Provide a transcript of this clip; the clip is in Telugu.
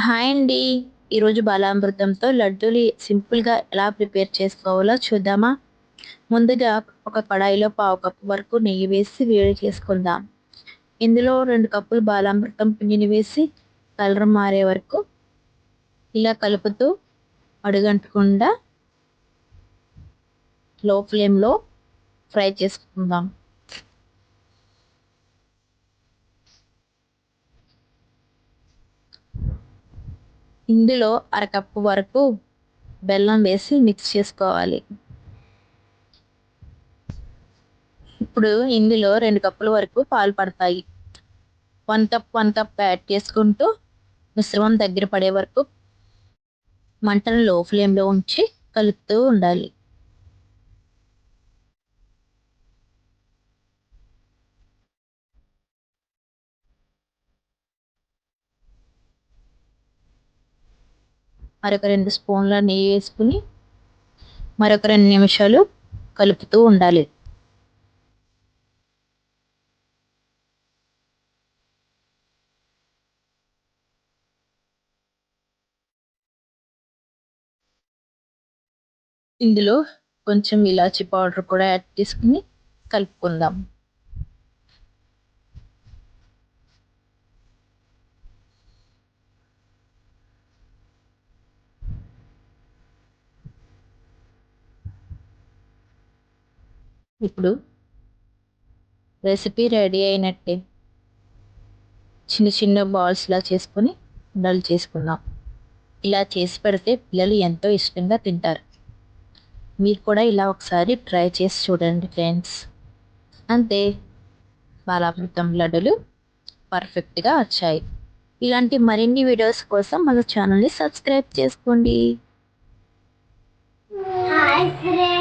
హాయ్ అండి. ఈరోజు బాలామృతంతో లడ్డూలు సింపుల్‌గా ఎలా ప్రిపేర్ చేసుకోవాలో చూద్దామా? ముందుగా ఒక కడాయిలో పావు కప్పు వరకు నెయ్యి వేసి వేడి చేసుకుందాం. ఇందులో 2 కప్పులు బాలామృతం పిండిని వేసి కలర్ మారే వరకు ఇలా కలుపుతూ అడుగంటకుండా లో ఫ్లేమ్‌లో ఫ్రై చేసుకుందాం. ఇందులో అరకప్పు వరకు బెల్లం వేసి మిక్స్ చేసుకోవాలి. ఇప్పుడు ఇందులో 2 కప్పుల వరకు పాలు పడతాయి. 1 కప్, 1 కప్ యాడ్ చేసుకుంటూ మిశ్రమం దగ్గర పడే వరకు మంటను లో ఫ్లేమ్‌లో ఉంచి కలుపుతూ ఉండాలి. మరొక 2 స్పూన్ల నెయ్యి వేసుకొని మరొక 2 నిమిషాలు కలుపుతూ ఉండాలి. ఇందులో కొంచెం ఇలాచీ పౌడర్ కూడా యాడ్ చేసుకొని కలుపుకుందాం. ఇప్పుడు రెసిపీ రెడీ అయినట్టే. చిన్న చిన్న బాల్స్‌లా చేసుకొని ఉండలు చేసుకుందాం. ఇలా చేసి పెడితే పిల్లలు ఎంతో ఇష్టంగా తింటారు. మీరు కూడా ఇలా ఒకసారి ట్రై చేసి చూడండి ఫ్రెండ్స్. అంతే, బాలామృతం లడ్డూలు పర్ఫెక్ట్‌గా వచ్చాయి. ఇలాంటి మరిన్ని వీడియోస్ కోసం మన ఛానల్‌ని సబ్స్క్రైబ్ చేసుకోండి. Hi friends.